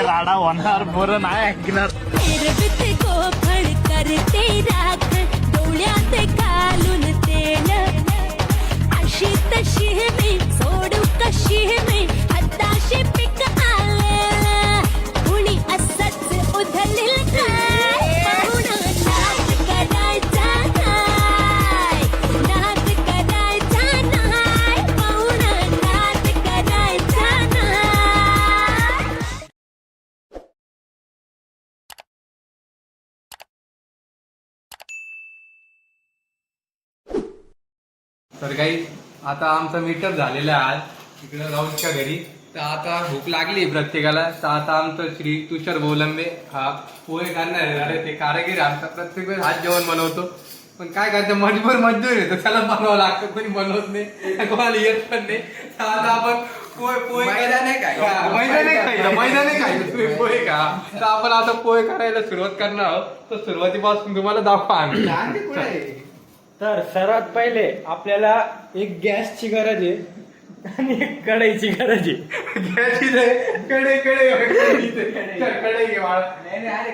राडा होणार बरं नाही ऐकणार. करते राखण डोळ्यात घालून तेल अशी तशी मी सोडू कशी मी हताशी पिक आलेला कुणी असंच उधळील काय पाहुणा नाच करायचा नाही नाच करायचा नाही पाहुणा नाच करायचा नाही. तर काही आता आमचा मीटअप झालेला आहे आज तिकडे राऊतच्या घरी. तर आता भूक लागली प्रत्येकाला. तर आता आमचं श्री तुषार बोलंबे हा पोहे करणार आहे. अरे ते कारागीर आमचा प्रत्येक वेळेस हात जेवण बनवतो. पण काय करतं मजबूर येतो त्याला बनवावं लागतं. कोणी बनवत नाही कोणाला येत पण नाही. तर आता आपण पोहे मैदा नाही खायचं तुम्ही पोहे खा. तर आपण आता पोहे करायला सुरुवात करणार आहोत. तर सुरुवातीपासून तुम्हाला दाखवा आम्ही. तर सर्वात पहिले आपल्याला एक गॅसची गरज आहे आणि एक कढईची गरज आहे. गॅसची कडे घे बाळा. अरे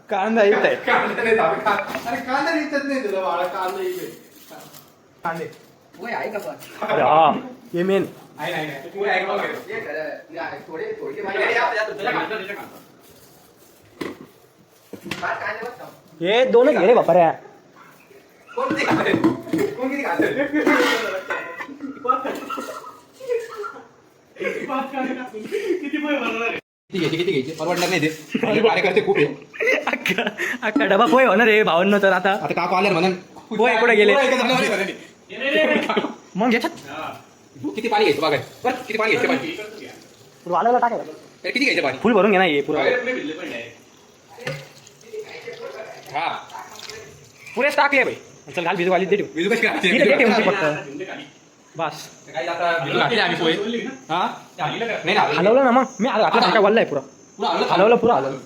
कांदा येत आहे. कांदा नाही अरे कांदा निघत नाही तुला बाळा. कांदा इथे कांदे आहे का पण? अरे हा हे मेन हे दोनच घे रे बापा रे. किती घ्यायचे परवडणार नाही ते कार्यकर्ते खूप आहे. अख्खा डबा पोहे होणार रे भावांनो. तर आता काकू आले म्हणून पोहे कुठे गेले मग घेतात किती पाणी घ्यायचं बघा बरं. किती पाणी घ्यायचं वालायला टाकायला किती घ्यायचं पाणी फुल भरून घे ना हे पुरा. हा पुरेच टाकले भाई. चल घाल भिजू वाली दे ठेव. बिजू कशी ठीक आहे, दे ठेवून फक्त बस. काही आता बिजू घातले आम्ही पोहे. हा नाही ना हलवलं ना मग मी आता काय वल्लाय पुरा हलवलं पुरा हलवलं.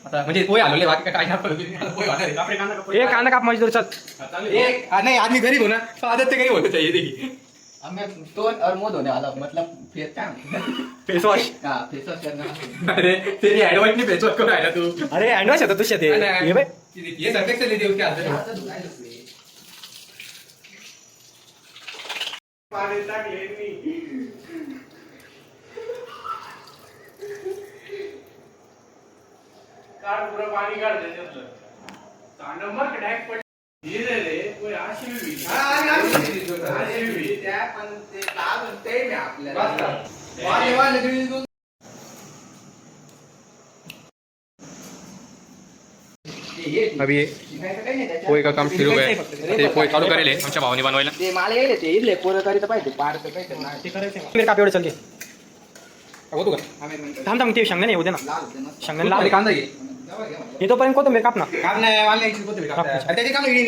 आता म्हणजे पोहे हलवले बाकी काय पोहे होणार. हे कांदा काप मजदूर चल. नहीं आदमी गरीब हो ना तो आदत से गरीब होना चाहिए. देखिए हमें टोन और मुंह धोने वाला मतलब फेस क्या फेस वॉश. हाँ फेस वॉश करना. अरे तेरी एडवाइस नहीं बेचो को राहिला तू. अरे अँडवाश होता तुझ्या ते हे बाय. ये सर्फेक्स ले दे उसके हाथ से. हाथ धुलाय लगले. पाणी टाकले मी काढ पुरं पाणी काढ त्याच्यातलं नंबर डायरेक्ट पड हे रे कोई आशी भी त्या पण ते लाभ ते मी आपल्याला वाले तुम्ही अभी पोहे का काम सुरू आहे. ते पोहे चालू करेल आमच्या भावाने बनवायला. ते मला येले ते इथले पोरं करीत पाहिजे पार तर पाहिजे ना ते करायचं मेरे काप एवढं चल घे. होतो का थांब थांब ते शेंगदाणे येऊ दे ना. लाल होते मस्त. शेंगदाणे लाव. कांदा घे. हे तोपर्यंत कोथिंबीर काप ना. काम नाही वाल नाही कोणते कापतात. त्याची काम वेगळी.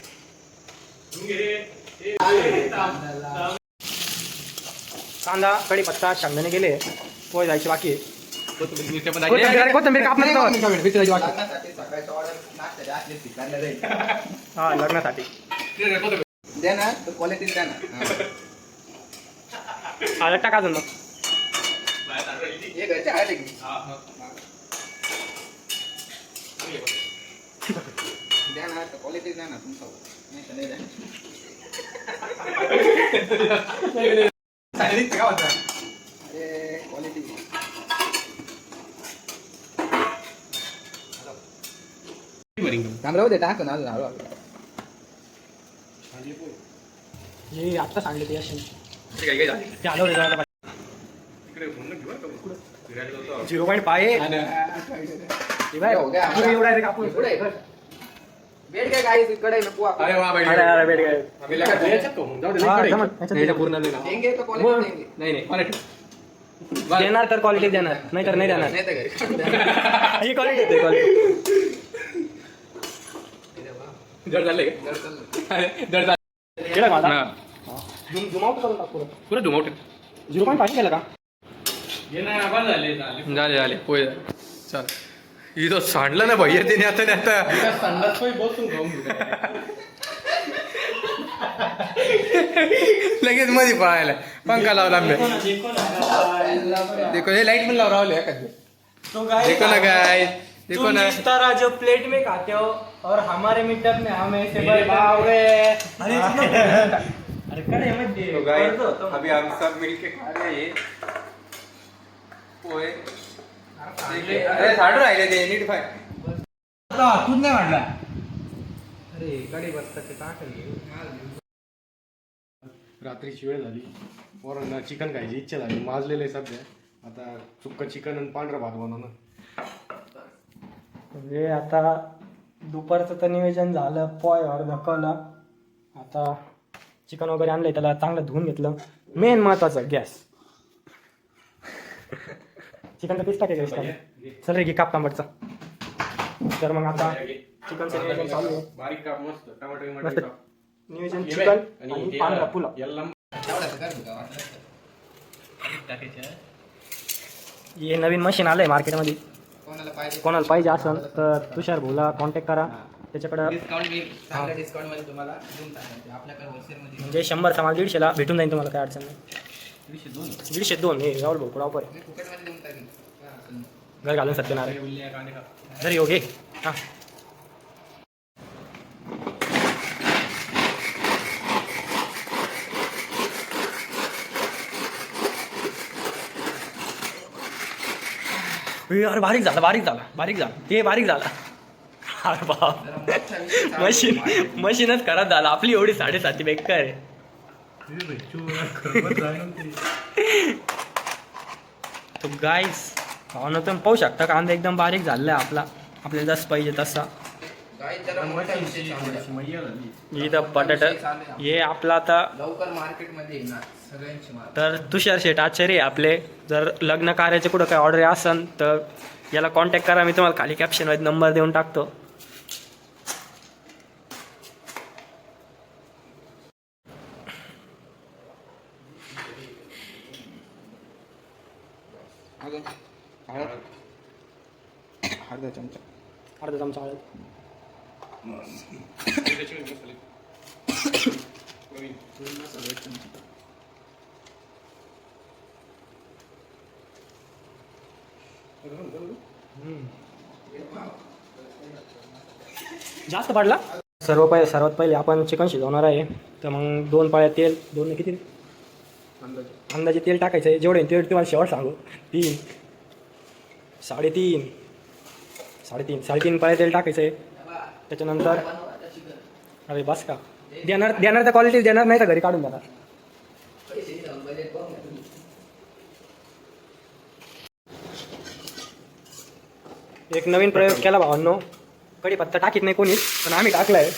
कांदा कढीपत्ता शेंगदाणे गेले पोहे जायचे बाकी आहे. कोथिंबीर कोथिंबीर काप ना. लग्नासाठी सकाळचं ऑर्डर नाश्ता असले स्वीकारल्या जाईल. हा लग्नासाठी द्या ना तर क्वालिटी द्या ना. हळद टाका अजून मग. हे घरचे आहे की द्या ना तर क्वालिटी द्या ना तुमचं नाही तर नाही द्या. सांगितलं का होता. अरे क्वालिटी थांबराव दे टाक ना अजून हळूहळू. हे आत्ता सांगले ते अशी काय काय झालं ते आलो रे जरा. इकडे म्हणून घेऊ का फिरायला जातो. 0.5 आहे. हे बाय हो गया. कापून एवढा आहे रे कापून. पुढे बेड काय काही कडे नको आपण. अरे वा बाई अरे अरे बेड काय. आम्ही लगा द्यायचं तो जाऊ दे. हा, नाही जमल. नाही पूर्ण नाही ना. देंगे तो क्वालिटी देंगे. नाही नाही क्वालिटी देणार तर क्वालिटी देणार नाही तर नाही देणार. नाही तर घरी ही क्वालिटी देते क्वालिटी. जड झाले का अरे जड झाले. केलं का आता? हा. झूम आउट करून टाक पुरं. पुरं धुमावट 0.5 केलं का? हे नाही आवाज झाले झाले पोहे चल. इथं सांडलं ना भैया त्याने आता संडास पण बसून खाऊन लगेच मध्ये पळायला पंखा लावला आंबे. देखो हे लाईट पण लावून राहिले एखादी. तो गाइस देखो ना गाइस, देखो तुम ना। इस तरह जो प्लेट में खाते हो और हमारे मीटर में हम ऐसे मेरे बाप रे। अरे कड़े मत दे तो गाइस कर दो तुम। अभी हम सब मिलके खा रहे हैं पोहे। अरे झाडू राहिले ते नीट पाय. तूच नाही वाढला अरे कडे बसतात ते टाकले. रात्रीची वेळ झाली पोरांना चिकन खायची इच्छा झाली माजलेलं आहे सध्या. आता सुक्क चिकन आणि पांढरा भात बनवणं. म्हणजे आता दुपारचं तर नियोजन झालं पोह्यावर धकवलं. आता चिकन वगैरे आणलंय त्याला चांगलं धुवून घेतलं. मेन महत्वाचं गॅस चिकनचा पीस टाकायचं चल रे घे काप तांबटचा. तर मग आता चिकनचं नियोजन चालू आहे. बारीक काप मस्त टमाटर मस्त टमाटर काप. नियोजन चिकन आणि पांढरा पुलाव. हे नवीन मशीन आलंय मार्केटमध्ये. कोणाला पाहिजे असेल तर तुषार भाऊला कॉन्टॅक्ट करा. त्याच्याकडं चांगल्या डिस्काउंट मध्ये तुम्हाला देऊन टाकायचे आपल्याकडे होलसेल मध्ये म्हणजे 100 सामान 150ला भेटून जाईल तुम्हाला. काय अडचण नाही. 152 हे राहुल भाऊ ऑफर आहे. फुकट मध्ये देऊन टाकेन. घर घालून सत्यनारायण जरी हो घे हां. अरे बारीक झाला ते बारीक झाला. अरे बाप मशीनच खराब झाला आपली. एवढी 7.5 बेकार आहे. तो गाईस भावना तुम्ही पाहू शकता कांदा एकदम बारीक झालेला आहे आपला. आपल्याला जसं पाहिजे तसा. गाईस जरा मोठा विषय सांगूया. इथं बटाटा हे आपला आता. लवकर मार्केट मध्ये येणार सगळ्यांची माल. तर तुषार शेठ आचार्य आपले. जर लग्न कार्याचे कुठं काही ऑर्डर असेल तर याला कॉन्टॅक्ट करा. मी तुम्हाला खाली कॅप्शनमध्ये नंबर देऊन टाकतो. अर्धा चमचा. अर्धा चमचा हळद. जास्त पडला. सर्वात पहिले आपण चिकन शिजवणार आहे. तर मग 2 पाळ्या तेल. 2 किती अंदाजे तेल टाकायचं आहे. जेवढे तेल तुम्हाला शेवट सांगू. 3 साडेतीन पाळ्या तेल टाकायचं आहे. त्याच्यानंतर अरे बस का देणार तर क्वालिटी देणार नाही तर घरी काढून देणार. एक नवीन प्रयोग केला भावांनो. कढीपत्ता टाकीत नाही कोणीच पण आम्ही टाकलाय.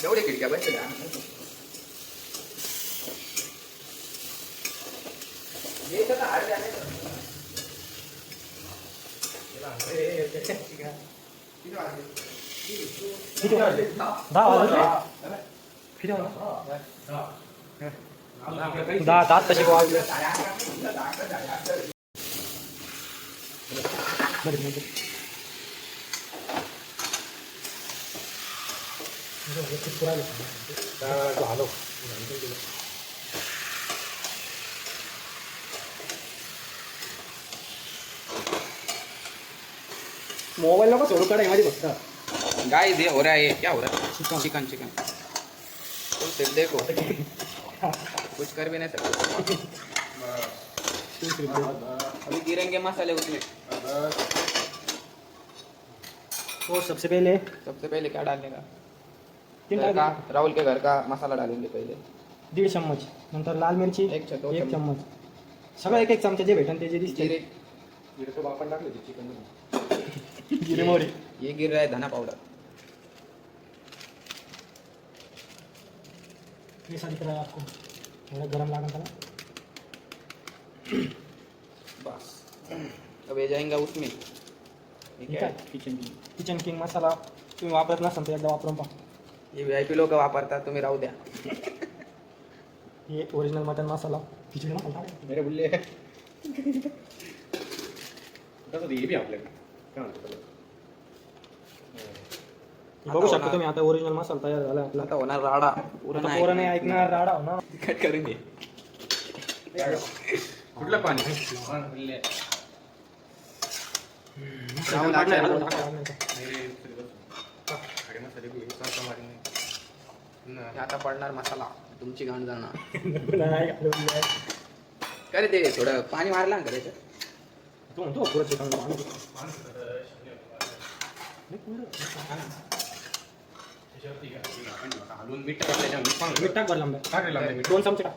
एवढे खिडक्या बसल्या. किती वाजले? 10 वाजले. किती वाजले? 10 तसे वाजले. मोबाईल नको सोडू कडे माझी फक्त. गाइस ये हो रहा है क्या हो रहा है. चिकन तुम सिर्फ देखो कुछ कर भी नहीं सकते. अभी गिरेंगे मसाले उसमें. तो सबसे पहले क्या डालने का. 3 घर का राहुल के घर का मसाला डालेंगे पहले. 1.5 चम्मच. नंतर लाल मिरची 1 1 चम्मच. सगळं 1 चमचा जे भेटन ते जे दिसते. जीरे आपण टाकले चिकन. जिरे मोहरी. ये गिर रहा है धना पाउडर. ये सारी तरह आपको थोड़ा गरम लागन था. बस अब ये जाएगा उसमें हे काय किचन किंग मसाला तुम्ही वापरत नसाल तर एकदा वापरून पहा. हे VIP लोक वापरतात, तुम्ही राहू द्या. हे ओरिजिनल मटन मसाला खिचडी मसाला मेरे बुल्ले कसं ते हे बी आपल्याकडे काय म्हणतो त्याला? बघू शकता तुम्ही आता ओरिजिनल मसाला तयार झाला आपला. आता होणार राडा. पुरण आता पोरं नाही ऐकणार राडा हो ना. कट करून घे. कुठलं पाणी रावण टाकणार आहे, रावण टाकणार. हे आता पडणार मसाला, तुमची घाण जाणार. नाही घालवलं. काय रे ते थोडं पाणी मारला ना त्याच्यात. तू म्हणतो पुरं चिकन हलवून मीठ टाकलं त्याच्यामध्ये. मीठ टाक भरला आंबा. टाकलेलं आहे मीठ. 2 चमचे टाक.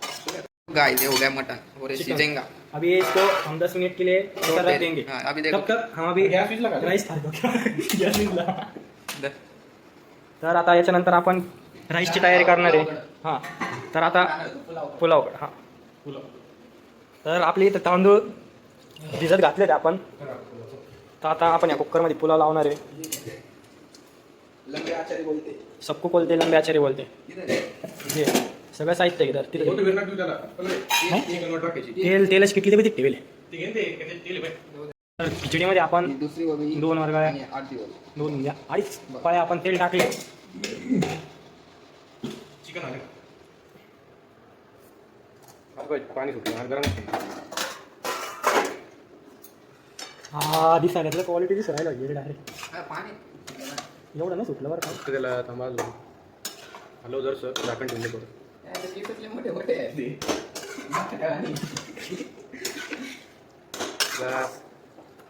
गाइस ये हो गया मटन और ये चिकन. सीजेगा. अभी इसको हम 10 मिनट के लिए कर देंगे. हाँ, अभी देखो. तब तक हम अभी गॅस विजला का? राईस थाली गॅस विजला. दे. तर आता याच्यानंतर आपण राईसची तयारी करणार आहे. हां तर आता पुलाव हां तर आपली इथं तांदूळ भिजत घातले आपण. तर आता आपण या कुकरमध्ये पुलाव लावणार आहे. लंबे आचारी बोलते. सबको बोलते लंबे आचारी बोलते. इधर है. हे सगळं साहित्य घेतात तिथे. कोणतं वेळ टाकू त्याला? ती कन्वर्ट टाकायची. तेलच किती बी ठेवले. ती घेते त्याच्यात तेल बाई. तर खिचडीमध्ये आपण ही दुसरी वबी 2 वर्गाळ्या आणि आठवी वबी. 2 म्हणजे 2.5 पाळ्या आपण तेल टाकले. चिकन आले पाणी सुटलं गरम. हा दिसायला त्याला क्वालिटी दिसू राहिला डायरेक्ट. हा, पाणी एवढं नाही सुटलं बरं का. फक्त त्याला थांबा हॅलो जर सर झाकण ठेवले करू. याचे केसच मोठे मोठे आहेत ते.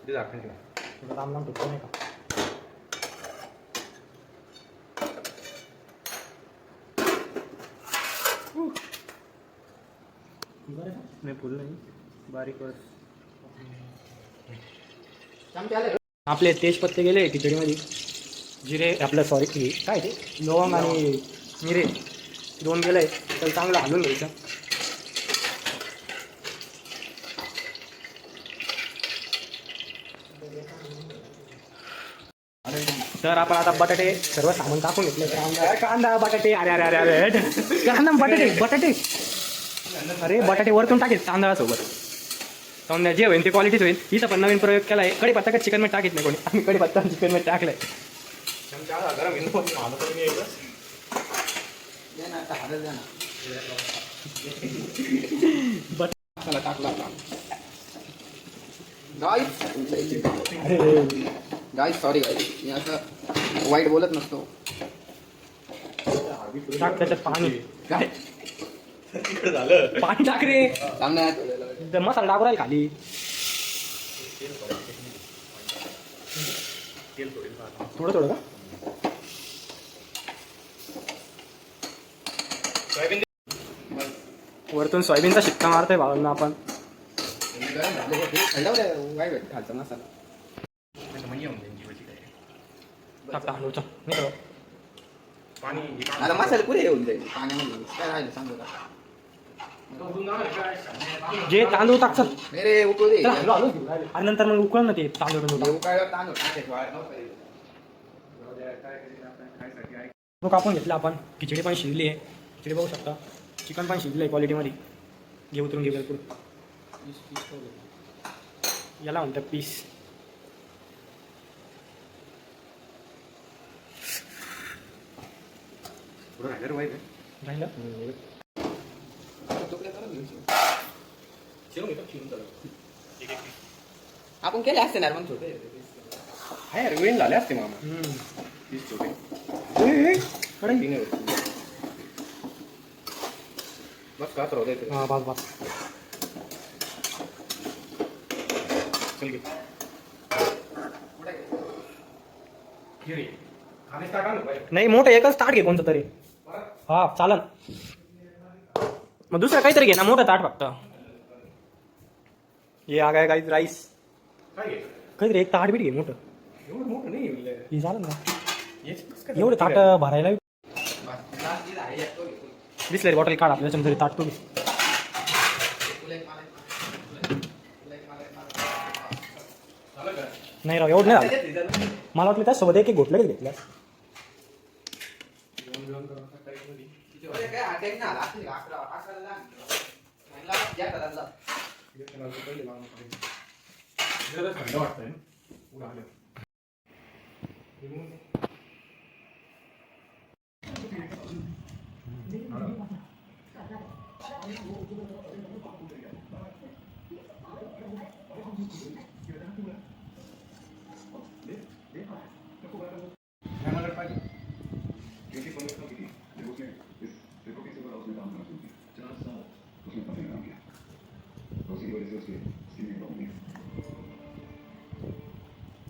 ते झाकण ठेवा. थोडं लांब लांब तुटतो नाही का. बरं नाही फुल नाही बारीक चमचे आले. आपले तेजपत्ते गेले खिचडीमध्ये. जिरे आपलं सॉरी काय ते लवंग आणि मिरे 2 गेले. तर चांगलं हलवून घ्यायचं. तर आपण आता बटाटे सर्व सामान टाकून घेतले. कांदा बटाटे अरे अरे अरे अरे कांदा बटाटे अरे बटाटे वरतून टाकेल तांदळासोबत. समजा जे होईल ते क्वालिटीच होईल. इथं पण नवीन प्रयोग केला आहे. कढीपत्ता का चिकन मध्ये टाकीत नाही कोणी. आम्ही कढीपत्ता चिकन मध्ये टाकलाय. दे ना, आता हातात द्या ना. चला टाकला आता. गाईस सॉरी गाईस, मी असं वाईट बोलत नसतो. टाक त्याच्यात पाणी. काय झालं पाणी टाक रे. सामन्यात मसाला टाकू राहील खाली. थोडं थोडं का वरतून सोयाबीनचा शिक्का मारतोय भावांना आपण. खालचा मसाला टाकता हलवचा नाही पाणी आता मसाले पुरे येऊन जाईल पाण्यामध्ये. काय राहिलं सांगू का? जे तांदूळ टाकतात मेरे उकळू दे. आणि नंतर मग उकळ ना ते तांदूळ. उकळल्यावर तांदूळ टाकायचे, वाळ नव्हतं. तो कापून घेतला आपण. खिचडी पण शिजली आहे. खिचडी बघू शकता. चिकन पण शिजलं आहे क्वालिटीमध्ये. घे उतरून घे भरपूर. याला म्हणतात पीस. थोडं राहिलं माहिती राहिलं आपण केले असते ना मग छोटे. आहे यार वेळ झाले असते मामा. तीस छोटे तीन बस का तर होते हां बस बस. चल घे खाली स्टार्ट आलं पाहिजे. नाही मोठं एकच ताट घे कोणतं तरी. हा चालन. मग दुसरं काहीतरी घे ना मोठं ताट फक्त. हे आगाय काही राईस काय घे काहीतरी एक ताट बीट घे मोठं. एवढं मोठं नाही हे झालं ना. एवढं एवढं ताट भरायला बिसलेरी बॉटल काढ आपल्या तरी ताट तुम्ही. झालं का नाही राव एवढं नाही झालं मला वाटलं त्यासोबत एक घोटलं की घेतलं थंड वाटतंय ना पुढं आलं.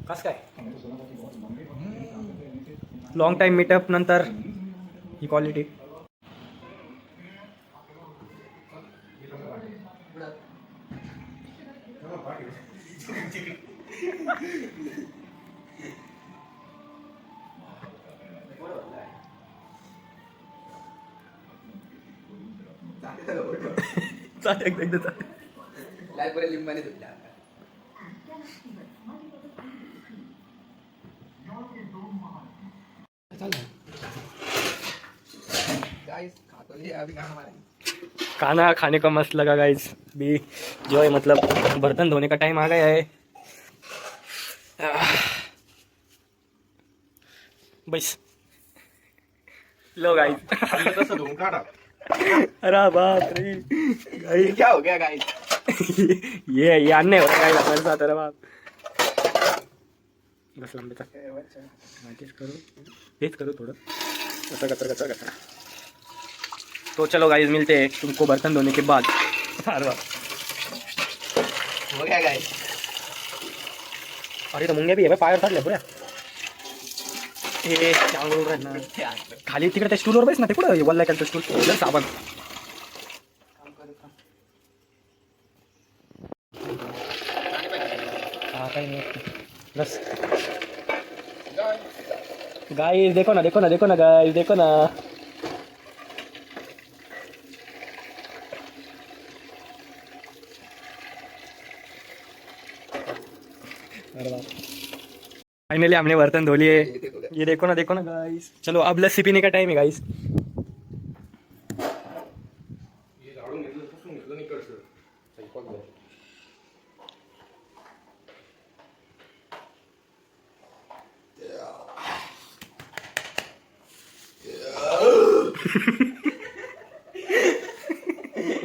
कसं काय लॉंग टाईम मीटअप नंतर ही क्वालिटी लिंबाने धुतल्या खाना खाने का मस्त लगा गाइस भी जो है मतलब बर्तन धोने का टाइम आ गया है बस लो गाइस तसं धुवून काढा. अरे बाप रे गाइस क्या हो गया गाइस ये अन्य हो रहा है गाइस हमारे साथ अरे बाप बस लंबे तक तेज करो थोड़ा कचरा कचरा कचरा कचरा तो चलो गाइस मिलते हैं तुमको बर्तन धोने के बाद अरे बाप हो गया गाइस अरे तो मुंग्या भी आहे पायावर चढल्या पुऱ्या हे चांगलं राहणार खाली तिकडे त्या स्टूलवर बस ना ते कुठं वल्ला केलं स्टूल साबण हा काही नाही बस गाइस देखो ना गाइस देखो ना फाइनली हमने बर्तन धो लिए ये देखो ना गाइस चलो अब लस्सी पीने का टाइम है गाइस हे झाडून घेतलं पुसून घेतलं नाही कडसं स्वयंपाक झाला.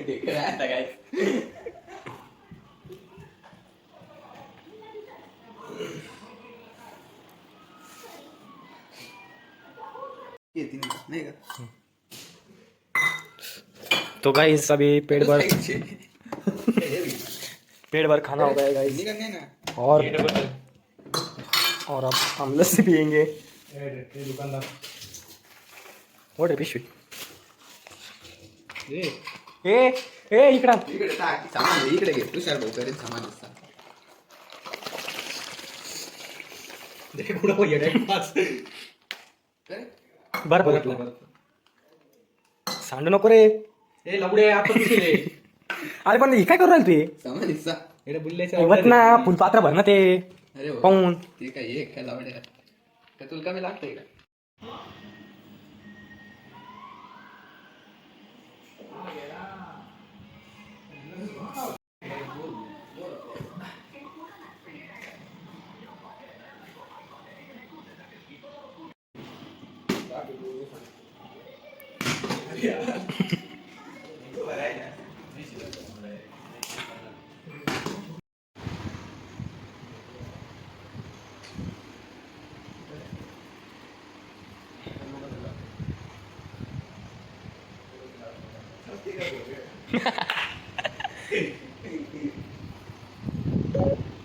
देख रहा था गाइस नहीं का तो गाइस अभी पेट भर खाना हो गया गाइस निकलने ना और अब हम लस्सी पियेंगे हे दुकानदार ओढ रे पिशवी ए इकडं इकडे सामान इकडे घे तुषार भाऊ करेल सामान बरं बघितलं सांडू नको रे ए लबडे आपण पिशले अरे पण हे काय करू राहिल तू सामान हिस्सा एवढे बुल्ल्याच्या वत ना फुलपात्र भर ना ते अरे हो पाहून ते काय एक काय लावड्या का तुला कमी लागतंय का